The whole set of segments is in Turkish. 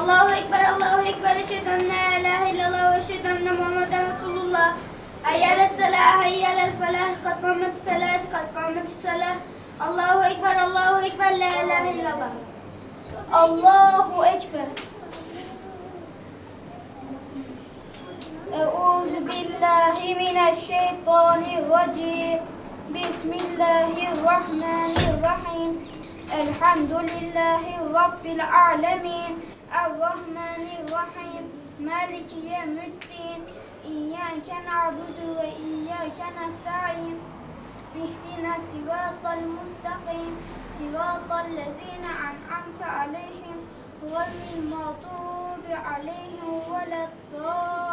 Allahu Ekber, eşhedü en la ilahe illallah ve eşhedü enne Muhammeden Resulullah. Hayy alel selah, hayy alel felah, kad kâmetis salat, kad kâmetis salah. Allahu Ekber, la ilahe illallah. Allahu Ekber. Euzu billahi mineşşeytanirracim. Bismillahirrahmanirrahim. Elhamdülillahi Rabbil alemin. Errahmanirrahim. Maliki yevmiddin. İyyâke na'budu ve iyyâke nesta'in. İhdina sıratal mustakim. Sıratal lezîne en'amte aleyhim. Gayril mağdubi aleyhim veleddâllin.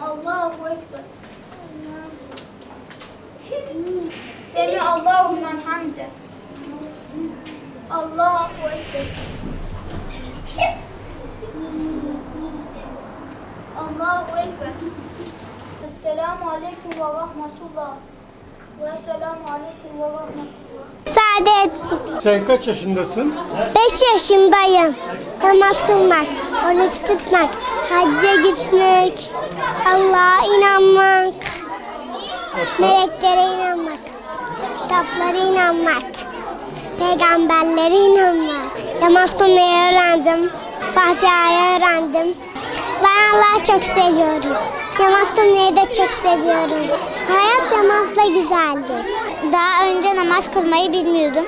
Allahu Ekber. Semi Allahu men hamde. Allahu Ekber. Allahu Ekber. Esselamu Aleyküm ve Rahmetullah. Ve Esselamu Aleyküm ve Rahmetullah. Saadet. Sen kaç yaşındasın? 5 yaşındayım. Namaz kılmak, oruç tutmak, hacca gitmek, Allah'a inanmak, meleklere inanmak, kitaplara inanmak, peygamberlere inanmak. Namaz kılmayı öğrendim, Fatiha'yı öğrendim. Ben Allah'ı çok seviyorum. Namaz kılmayı da çok seviyorum. Hayat namazla güzeldir. Daha önce namaz kılmayı bilmiyordum.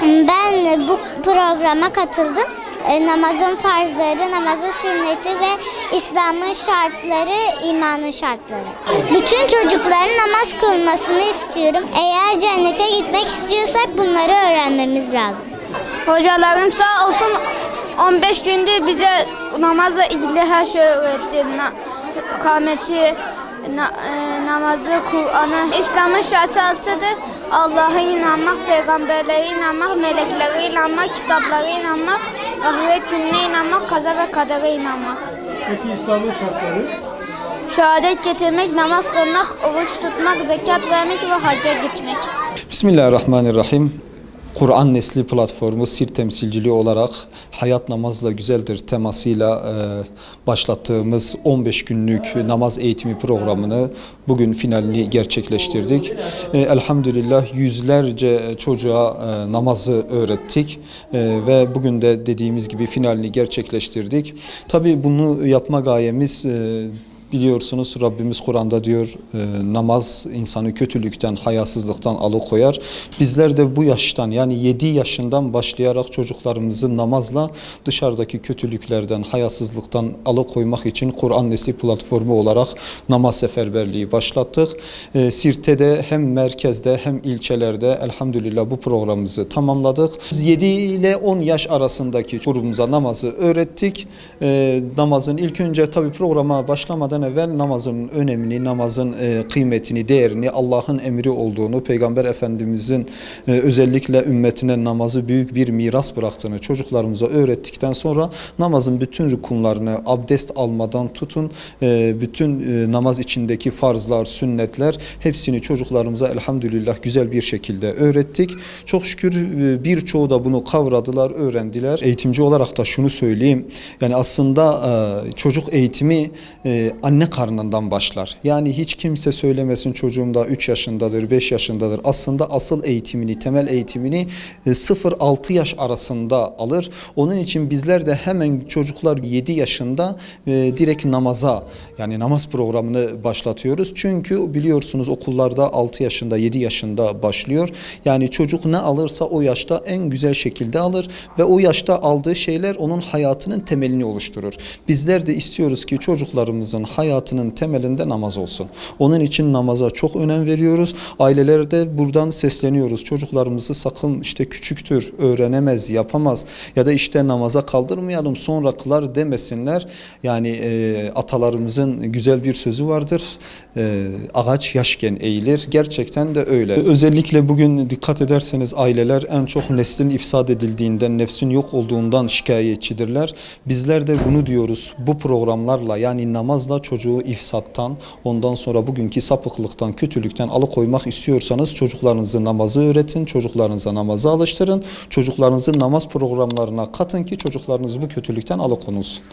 Ben bu programa katıldım. Namazın farzları, namazın sünneti ve İslam'ın şartları, imanın şartları. Bütün çocukların namaz kılmasını istiyorum. Eğer cennete gitmek istiyorsak bunları öğrenmemiz lazım. Hocalarım sağ olsun 15 gündür bize namazla ilgili her şey öğretti. Kâmeti, namazı, Kur'an'ı. İslam'ın şartı altıdır. Allah'a inanmak, peygamberlere inanmak, meleklere inanmak, kitaplara inanmak, ahiret gününe inanmak, kaza ve kadere inanmak. Peki İslam'ın şartları? Şehadet getirmek, namaz kılmak, oruç tutmak, zekat vermek ve hacca gitmek. Bismillahirrahmanirrahim. Kur'an Nesli platformu SİR temsilciliği olarak Hayat Namazla Güzeldir temasıyla başlattığımız 15 günlük namaz eğitimi programını bugün finalini gerçekleştirdik. Elhamdülillah yüzlerce çocuğa namazı öğrettik ve bugün de dediğimiz gibi finalini gerçekleştirdik. Tabii bunu yapma gayemiz biliyorsunuz Rabbimiz Kur'an'da diyor namaz insanı kötülükten, hayasızlıktan alıkoyar. Bizler de bu yaştan yani 7 yaşından başlayarak çocuklarımızı namazla dışarıdaki kötülüklerden, hayasızlıktan alıkoymak için Kur'an Nesli platformu olarak namaz seferberliği başlattık. Sirt'te de hem merkezde hem ilçelerde elhamdülillah bu programımızı tamamladık. 7 ile 10 yaş arasındaki grubumuza namazı öğrettik. Namazın ilk önce tabii programa başlamadan evvel namazın önemini, namazın kıymetini, değerini, Allah'ın emri olduğunu, Peygamber Efendimizin özellikle ümmetine namazı büyük bir miras bıraktığını çocuklarımıza öğrettikten sonra namazın bütün rükunlarını abdest almadan tutun, bütün namaz içindeki farzlar, sünnetler hepsini çocuklarımıza elhamdülillah güzel bir şekilde öğrettik. Çok şükür birçoğu da bunu kavradılar, öğrendiler. Eğitimci olarak da şunu söyleyeyim, yani aslında çocuk eğitimi anne karnından başlar. Yani hiç kimse söylemesin çocuğum da 3 yaşındadır, 5 yaşındadır. Aslında asıl eğitimini, temel eğitimini 0-6 yaş arasında alır. Onun için bizler de hemen çocuklar 7 yaşında direkt namaza, yani namaz programını başlatıyoruz. Çünkü biliyorsunuz okullarda 6 yaşında, 7 yaşında başlıyor. Yani çocuk ne alırsa o yaşta en güzel şekilde alır ve o yaşta aldığı şeyler onun hayatının temelini oluşturur. Bizler de istiyoruz ki çocuklarımızın hayatının temelinde namaz olsun. Onun için namaza çok önem veriyoruz. Ailelerde buradan sesleniyoruz. Çocuklarımızı sakın işte küçüktür, öğrenemez, yapamaz ya da işte namaza kaldırmayalım sonra kılar demesinler. Yani atalarımızın güzel bir sözü vardır. Ağaç yaşken eğilir. Gerçekten de öyle. Özellikle bugün dikkat ederseniz aileler en çok neslin ifsad edildiğinden, nefsin yok olduğundan şikayetçidirler. Bizler de bunu diyoruz. Bu programlarla yani namazla çocuğu ifsattan, ondan sonra bugünkü sapıklıktan, kötülükten alıkoymak istiyorsanız çocuklarınızı namazı öğretin, çocuklarınıza namazı alıştırın, çocuklarınızı namaz programlarına katın ki çocuklarınız bu kötülükten alıkonulsun.